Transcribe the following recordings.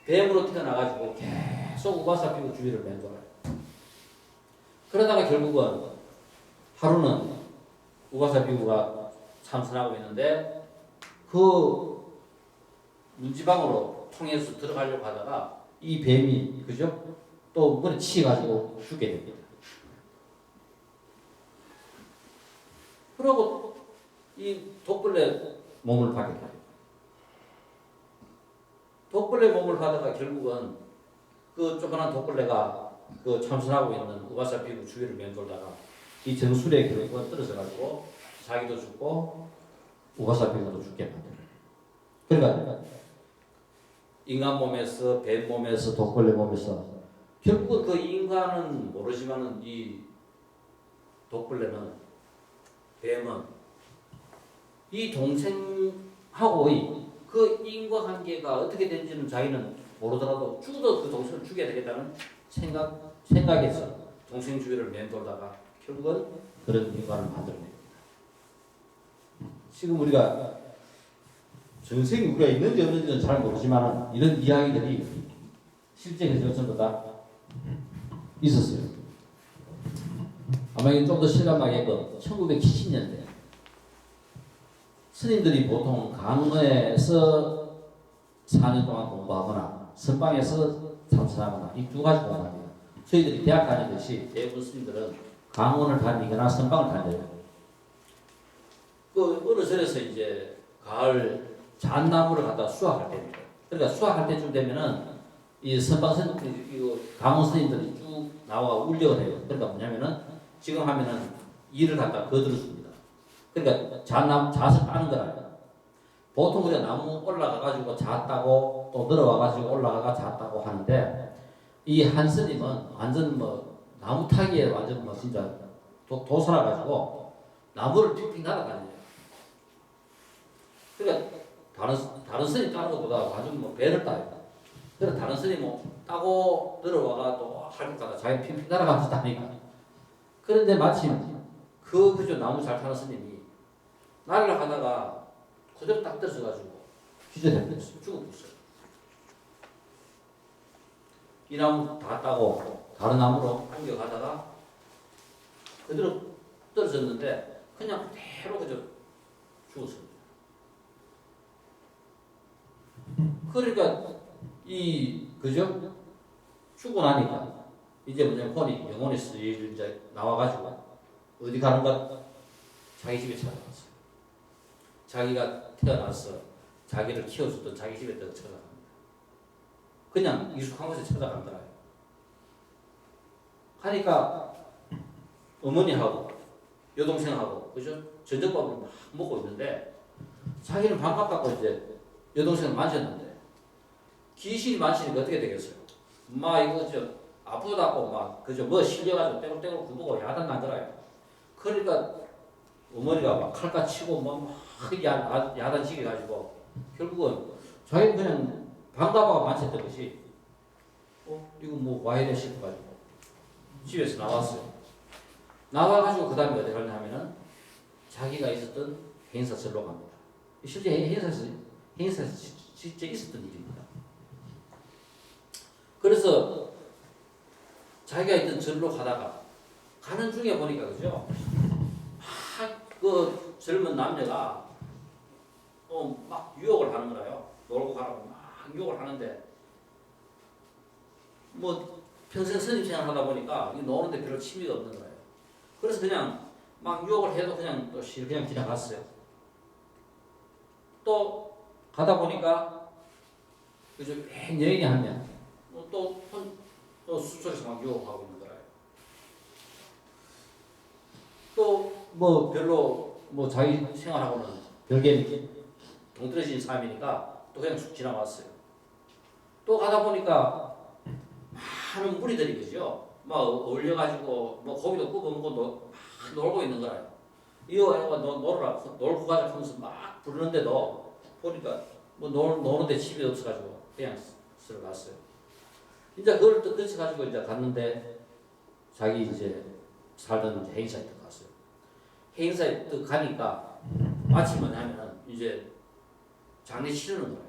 뱀으로 태어나가지고 계속 우바사 피부 주위를 맴돌아요. 그러다가 결국은 하루는 우바사 피부가 참선하고 있는데 그 문지방으로 통해서 들어가려고 하다가 이 뱀이 그죠? 또 머리 치가지고 죽게 됩니다. 그러고 이 독벌레 몸을 받게 돼요. 독벌레 몸을 받다가 결국은 그 조그만 독벌레가 그 참선하고 있는 우바사 피부 주위를 맴돌다가 이 정수리에 결국은 떨어져가지고 자기도 죽고 우바사 피부도 죽게 만들어요. 그러니까 인간 몸에서 뱀 몸에서 독벌레 몸에서 결국은 그 인간은 모르지만은 이 독벌레는 뱀은 이 동생하고의 그 인과관계가 어떻게 된지는 자기는 모르더라도 죽어도 그 동생을 죽여야 되겠다는 생각에서 동생 주위를 맴돌다가 결국은 그런 인간을 만들어냅니다. 지금 우리가 전생이 우리가 있는지 없는지는 잘 모르지만 이런 이야기들이 실제 전부 다 있었어요. 아마 이게 좀 더 실감나게끔 1970년대 스님들이 보통 강의에서 4년 동안 공부하거나 선방에서 참선하거나 이 두 가지 공부합니다. 저희들이 대학 다니듯이 대부분 스님들은 강원을 다니거나 선방을 다녀요. 그 어느 절에서 이제 가을 잣나무를 갖다 수확할 때입니다. 그러니까 수확할 때쯤 되면은 이 선방 강원 스님들이 쭉 나와 울려가 돼요. 그러니까 뭐냐면은 지금 하면은 이를 갖다 거들어줍니다. 그러니까 잣을 따는 거라. 보통 우리가 나무 올라가가지고 잣 따고 또 내려와가지고 올라가가 잣 따고 하는데 이 한 스님은 완전 뭐 나무 타기에 완전 뭐 진짜 도살아가지고 나무를 픽픽 날아다녀요. 그러니까 다른 스님 따는 것보다 완전 뭐 배를 따요. 그래서 다른 스님 뭐 따고 내려와가 또 할까 자기 픽픽 날아가면서 따니까. 그런데 마침 그저 나무 잘 타는 스님이 날아가다가 그대로 딱 떨어져가지고 기절해버렸어요. 죽어버렸어요. 이 나무 다 따고 다른 나무로 옮겨가다가 그대로 떨어졌는데 그냥 그대로 그저 죽었습니다. 그러니까 그죠? 죽고 나니까 이제 뭐냐면 혼이 영혼이 슬 이제 나와가지고 어디 가는가 자기 집에 찾아갔어요. 자기가 태어나서 자기를 키워줬던 자기 집에 찾아갑니다. 그냥 익숙한 곳에 찾아간 거라요. 하니까 어머니하고 여동생하고 그죠? 저녁밥을 막 먹고 있는데 자기는 반갑다고 이제 여동생을 만졌는데 귀신이 만지니까 어떻게 되겠어요? 엄마 이거 아프다고 막 그저 뭐 실려가지고 떼굴떼굴 굴고 야단 나더라요. 그러니까 어머니가 막 칼까 치고 막 야단 치게 가지고 결국은 자기는 그냥 반가워가 만졌던 것이 이거 뭐 와야 돼 싶어가지고 집에서 나왔어요. 나와가지고 그 다음에 어디 가냐 하면은 자기가 있었던 행사절로 갑니다. 실제 행사에서 실제 있었던 일입니다. 그래서 자기가 있던 절로 가다가 가는 중에 보니까 그죠? 그 젊은 남녀가 막 유혹을 하는 거라요. 놀고 가라고 막 유혹을 하는데 뭐 평생 스님 생활하다 보니까 노는데 별로 취미가 없는 거예요. 그래서 그냥 막 유혹을 해도 그냥 또 그냥 지나갔어요. 또 가다 보니까 그저 여인이 한 명 또 술속에서 막 유혹하고 있는 거예요. 또 뭐 별로 뭐 자기 생활하고는 별개 동떨어진 삶이니까 또 그냥 쑥 지나갔어요. 또 가다 보니까 많은 무리들이 그죠? 막 어울려가지고 뭐 고기도 구워 먹고 막 놀고 있는 거예요. 이거 놀으라 놀고 가자 하면서 막 부르는데도 보니까 뭐 노는데 집이 없어가지고 그냥 들어갔어요. 이제 그걸 또 끊쳐가지고 이제 갔는데 자기 이제 살던 이제 행사에 또 갔어요. 행사에 또 가니까 마침 뭐냐면은 이제 장례 치르는 거예요.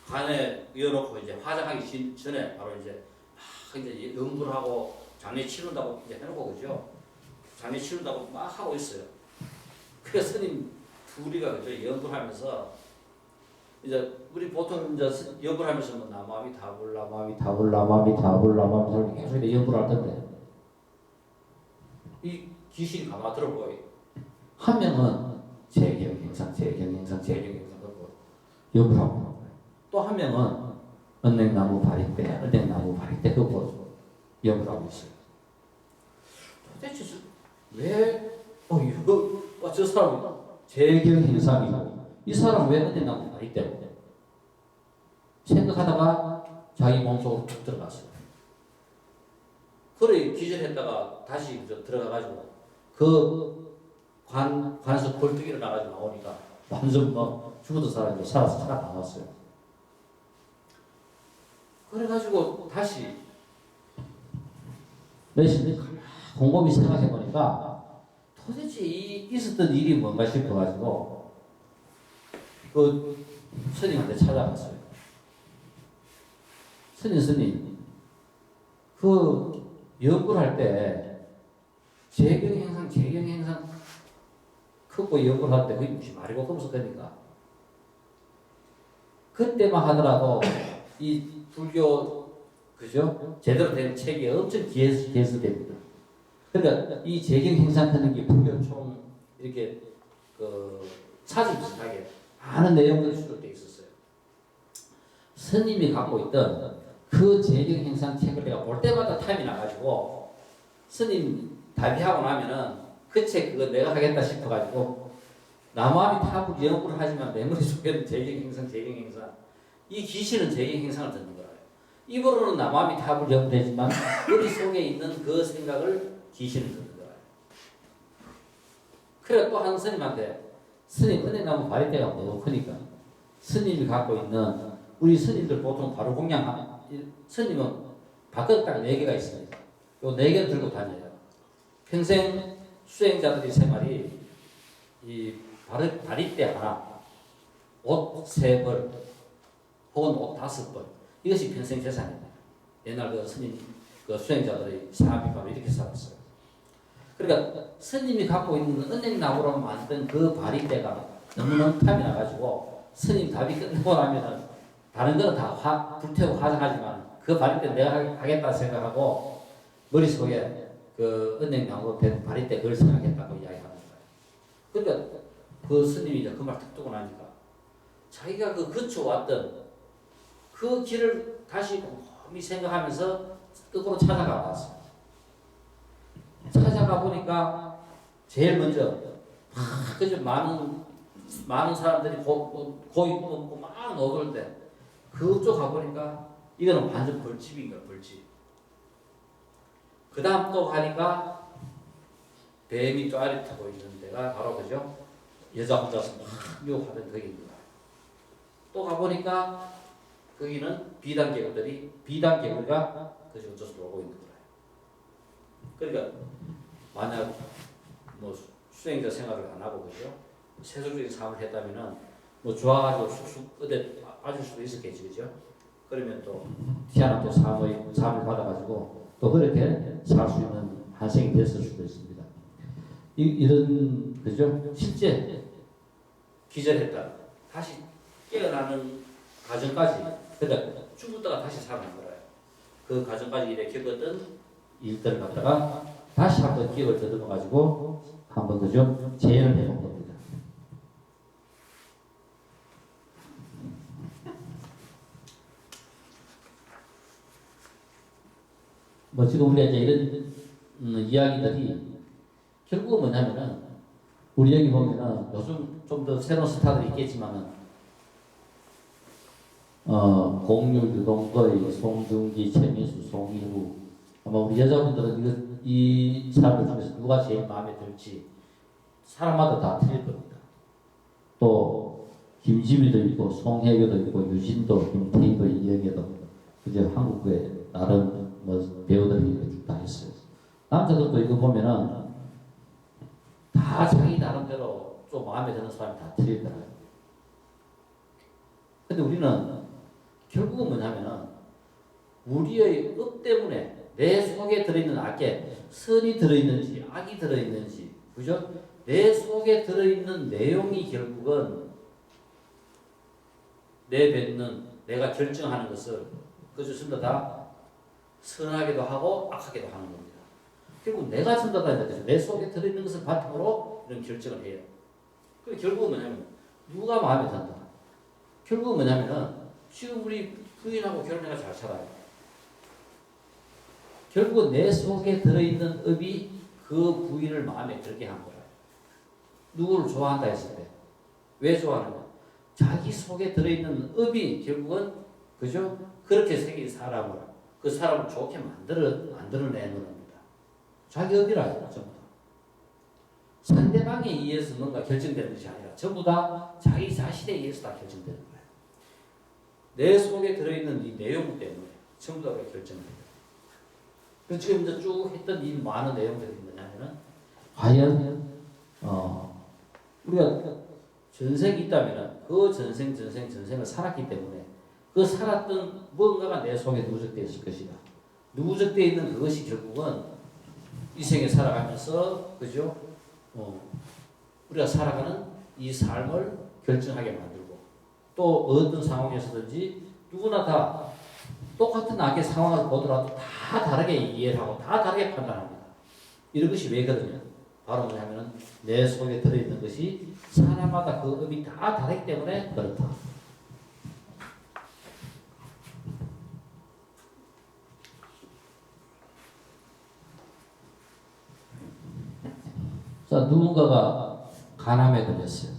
관에 이어놓고 이제 화장하기 전에 바로 이제 이제 연구를 하고 장례 치른다고 이제 해놓고 그죠? 장례 치른다고 막 하고 있어요. 그래서 스님 둘이가 그죠? 연구를 하면서 이제 우리 보통 이제 연구를 하면서 뭐 나마미 다불라 마미 다불라 마미 다불라 마미 계속 이렇게 연구를 할 텐데 이 귀신이 가만 들어보고 한 명은 재경행상 그러고 연구를 하고 또 한 명은 은행나무 바리대 그거 연구를 하고 있어요. 도대체 왜 이거 저 사람이 재경행상이고 이 사람 왜 은행나무 바리대 생각하다가 자기 몸속으로 툭 들어갔어요. 그래 기절했다가 다시 들어가가지고 그 관에서 벌떡 일어나가지고 나오니까 완전 뭐 죽었던 사람이 살아나왔어요. 그래가지고 다시 내신이 곰곰이 생각해보니까 도대체 이 있었던 일이 뭔가 싶어가지고 그 스님한테 찾아갔어요. 스님 그 연구를 할 때 재경행상 크고 연구를 할 때 그게 무슨 말이고 검색되니까 그때만 하더라도 이 불교 그죠? 제대로 된 책이 엄청 개수됩니다. 그러니까 이 재경행상 하는 게 불교 총 이렇게 그 사진 비슷하게 많은 내용들이 수록되어 있었어요. 스님이 갖고 있던 그 재경행상 책을 내가 볼 때마다 탐이 나가지고 스님 답이하고 나면은 그 책 그거 내가 하겠다 싶어가지고 나무아미 탑을 연구를 하지만 내 머릿속에는 재경행상 이 귀신은 재경행상을 듣는 거예요. 입으로는 나무아미 탑을 연구하지만 머릿속에 있는 그 생각을 귀신을 듣는 거예요. 그래 또 한 스님한테 스님 은행나무 바리대가 너무 크니까 스님이 갖고 있는 우리 스님들 보통 바로 공양 스님은 밖에 딱 4개가 있습니다. 요 4개를 들고 다녀요. 평생 수행자들이 생활이 이 바리대 하나, 옷 3벌, 혹은 옷 5벌 이것이 평생 재산입니다. 옛날 그 스님 그 수행자들의 삶이 바로 이렇게 살았어요. 그러니까 스님이 갖고 있는 은행나무로 만든 그 바리대가 너무너무 탐이 나가지고 스님 답이 끝나고 나면은 다른 거는 다 불태우고 화장하지만 그 바리대 내가 하겠다 생각하고 머릿속에 그 은행나무로 된 바리대 그걸 생각했다고 이야기하는 거예요. 그러니까 그 스님이 이제 그 말 딱 듣고 나니까 자기가 그 거쳐왔던 그 길을 다시 곰곰이 생각하면서 끝으로 찾아가 봤어요. 찾아가 보니까 제일 먼저 그저 많은 사람들이 고이 뽑고 막 오돌 때 그쪽 가보니까 이거는 완전 벌집인 거야, 벌집. 그 다음 또 가니까 뱀이 쪼아리 타고 있는 데가 바로 그죠? 여자 혼자서 막 유혹하던 거기 있는 거야. 또 가보니까 거기는 비단개구리가 그저 어쩌서 놀고 있는 거야. 그러니까 만약 뭐 수행자 생활을 안 하고 그죠? 세속적인 삶을 했다면은 뭐 좋아가지고 쑥쑥 어디 빠질 수도 있었겠지 그죠? 그러면 또 희한한 또 삶을 받아가지고 또 그렇게 살 수 있는 한생이 됐을 수도 있습니다. 이런 그죠? 실제 기절했다 다시 깨어나는 과정까지 그러니까 죽었다가 다시 살아난 거예요. 그 과정까지 이렇게 겪었던 일들을 갖다가 다시 한번 기억을 더듬어 가지고 한번 그죠? 재현을 해본 겁니다. 뭐 지금 우리가 이제 이런 이야기들이 결국은 뭐냐면은 우리 여기 보면은 요즘 좀 더 새로운 스타들이 있겠지만은 공유, 유동거의, 송중기, 최민수, 송이후 아마 우리 여자분들은 이 사람들 중에서 누가 제일 마음에 들지 사람마다 다 틀릴 겁니다. 또 김지미도 있고 송혜교도 있고 유진도 김태희도 이영애도 그저 한국에 나름 뭐 배우들이 다 있어요. 남자들도 이거 보면은 다 자기 나름대로 좀 마음에 드는 사람이 다 틀리더라고요. 근데 우리는 결국은 뭐냐면은 우리의 업 때문에 내 속에 들어있는 악에 선이 들어있는지 악이 들어있는지 그죠? 내 속에 들어있는 내용이 결국은 내뱉는 내가 결정하는 것을 그저 전부 다 선하게도 하고 악하게도 하는 겁니다. 결국 내가 전부 다내 속에 들어있는 것을 바탕으로 이런 결정을 해요. 그 결국은 뭐냐면 누가 마음에 든다. 결국은 뭐냐면은 지금 우리 부인하고 결혼해가 잘 살아요. 결국은 내 속에 들어있는 업이 그 부인을 마음에 들게 한 거예요. 누구를 좋아한다 했을 때. 왜 좋아하느냐? 자기 속에 들어있는 업이 결국은 그죠? 그렇게 생긴 사람을 그 사람을 좋게 만들어내는 겁니다. 자기 업이라 전부 다. 상대방에 의해서 뭔가 결정되는 것이 아니라 전부 다 자기 자신에 의해서 다 결정되는 거예요. 내 속에 들어있는 이 내용 때문에 전부 다 결정돼요. 그래서 지금 이제 쭉 했던 이 많은 내용들이 뭐냐면은 과연 우리가 전생이 있다면은 그 전생을 살았기 때문에 그 살았던 뭔가가 내 속에 누적되어 있을 것이다. 누적되어 있는 그것이 결국은 이 생에 살아가면서 그죠? 우리가 살아가는 이 삶을 결정하게 만들고 또 어떤 상황에서든지 누구나 다 똑같은 악의 상황을 보더라도 다 다르게 이해를 하고 다 다르게 판단합니다. 이런 것이 왜 그러냐? 바로 뭐냐면은 내 속에 들어있는 것이 사람마다 그 업이 다 다르기 때문에 그렇다. 자, 누군가가 간암에 걸렸어요.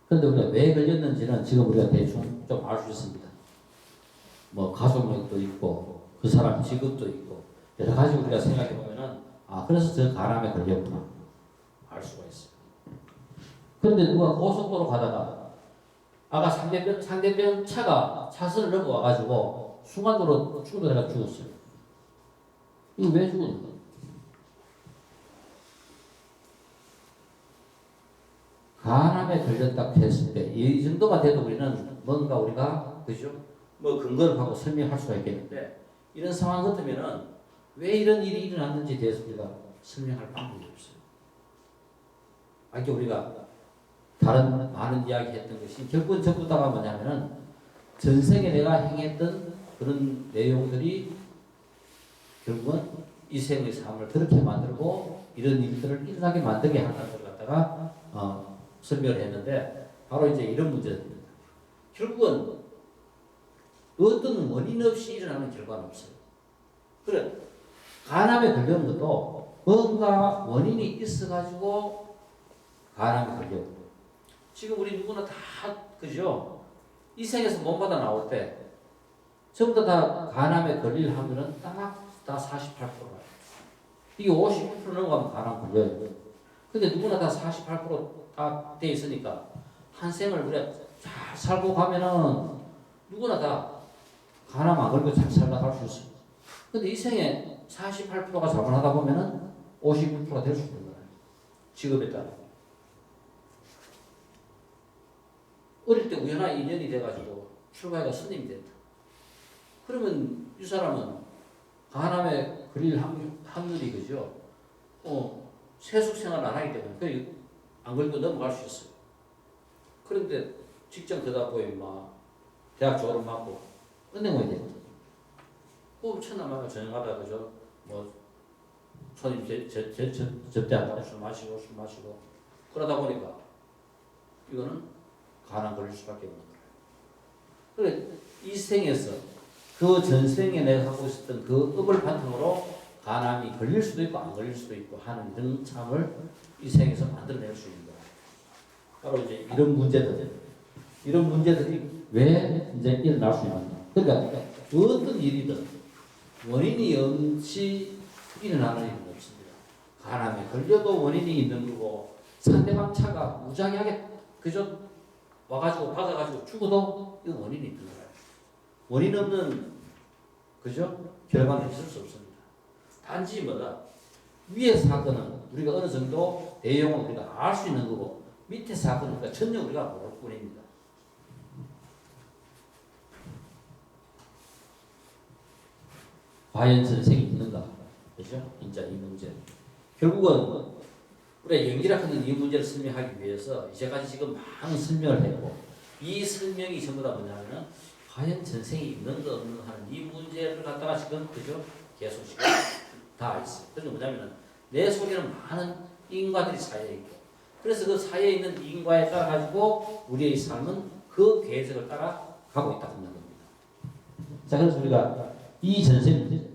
그런데 우리가 왜 걸렸는지는 지금 우리가 대충 좀 알 수 있습니다. 뭐 가족력도 있고 그 사람 직업도 있고 여러 가지 우리가 생각해 보면은 그래서 저 간암에 걸렸구나 알 수가 있어요. 그런데 누가 고속도로 가다가 아까 상대편 차가 차선을 넘어와 가지고 순간적으로 충돌해가 죽었어요. 이거 왜 죽었는가? 간암에 걸렸다고 했을 때 이 정도가 돼도 우리는 뭔가 우리가 그죠? 뭐 근거를 하고 설명할 수가 있겠는데 이런 상황 같으면은 왜 이런 일이 일어났는지 대해서 우리가 설명할 방법이 없어요. 아까 우리가 다른 많은 이야기 했던 것이 결국은 전부 다가 뭐냐면은 전생에 내가 행했던 그런 내용들이 결국은 이 생의 삶을 그렇게 만들고 이런 일들을 일어나게 만들게 한다는 걸 갖다가 설명을 했는데 바로 이제 이런 문제입니다. 결국은 어떤 원인 없이 일어나는 결과는 없어요. 그래 간암에 걸리는 것도 뭔가 원인이 있어가지고 간암에 걸려요. 지금 우리 누구나 다 그죠? 이 생에서 몸받아 나올 때 전부 다 간암에 걸릴 확률은 다 48%라. 이게 50% 넘어가면 간암 걸려요. 근데 누구나 다 48%딱 돼 있으니까 한 생을 우리가 잘 살고 가면은 누구나 다 간암 안 걸고 잘 살아갈 수 있어요. 근데 이 생에 48%가 잘못하다 보면은 59%가 될 수 있는 거예요. 직업에 따라. 어릴 때 우연한 인연이 돼가지고 출가해가 스님이 됐다. 그러면 이 사람은 간암에 걸릴 확률이 그죠? 세속 생활을 안 하기 때문에 안 걸리고 넘어갈 수 있어요. 그런데 직장 그다 보니 막 대학 졸업하고 은행원이 됐다. 천하마가 전형하다 그죠? 뭐 손님 접대한다고 술 마시고 그러다 보니까 이거는 간암 걸릴 수밖에 없는 거예요. 그래 이 생에서 그 전생에 내가 하고 있었던 그 업을 바탕으로 간암이 걸릴 수도 있고 안 걸릴 수도 있고 하는 이런 참을 이 생에서 만들어낼 수 있는 거예요. 바로 이제 이런 문제들이 왜 이제 일어날 수 있는가? 그러니까 어떤 일이든 원인이 없이 일어나는 일은 없습니다. 간암에 걸려도 원인이 있는 거고 상대방 차가 무작위하게 그저 와가지고 박아가지고 죽어도 이 원인이 있는 거예요. 원인 없는 그죠? 결과는 있을 수 없습니다. 단지 뭐다 위의 사건은 우리가 어느 정도 내용을 우리가 알 수 있는 거고 밑에 사건은 우리가 전혀 우리가 모를 뿐입니다. 과연 전생이 있는가? 그죠? 진짜 이 문제. 결국은 우리가 영지학하는 이 문제를 설명하기 위해서 이제까지 지금 많은 설명을 했고 이 설명이 전부 다 뭐냐면은 과연 전생이 있는가 없는가 하는 이 문제를 갖다가 지금 그죠? 계속 지금 다 있어요. 그래서 뭐냐면은 내 속에는 많은 인과들이 쌓여 있고 그래서 그 쌓여 있는 인과에 따라 가지고 우리의 삶은 그 계획을 따라 가고 있다 하는 겁니다. 자, 그래서 우리가 이 전생 문제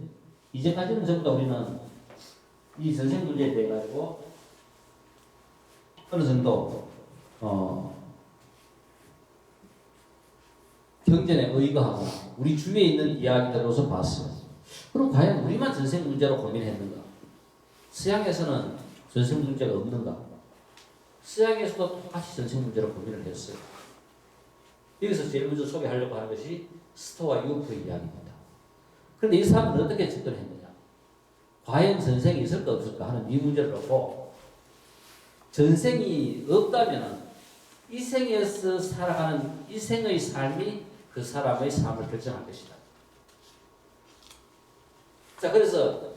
이제까지는 전부 다 우리는 이 전생 문제에 대해 가지고 어느 정도 경전에 의거하고 우리 주위에 있는 이야기들로서 봤어요. 그럼 과연 우리만 전생 문제로 고민했는가? 서양에서는 전생 문제가 없는가? 서양에서도 똑같이 전생 문제로 고민을 했어요. 여기서 제일 먼저 소개하려고 하는 것이 스토와 유프의 이야기입니다. 그런데 이 사람은 어떻게 접근했느냐? 과연 전생이 있을까 없을까 하는 이 문제를 놓고 전생이 없다면 이 생에서 살아가는 이 생의 삶이 그 사람의 삶을 결정할 것이다. 자, 그래서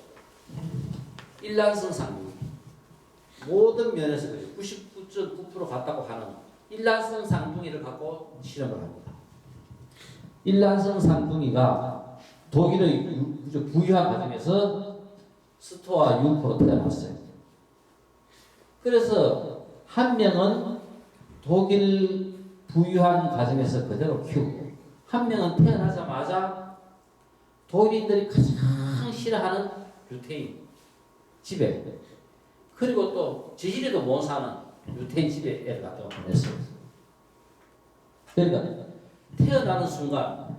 일란성 상중 모든 면에서 99.9% 같다고 하는 일란성 상중이를 갖고 실험을 합니다. 일란성 상중이가 독일의 부유한 가정에서 스토와 유포로 태어났어요. 그래서 한 명은 독일 부유한 가정에서 그대로 키우고 한 명은 태어나자마자 독일인들이 가장 싫어하는 유태인 집에 그리고 또 지질에도 못 사는 유태인 집에 애를 갖다가 보냈어요. 그러니까 태어나는 순간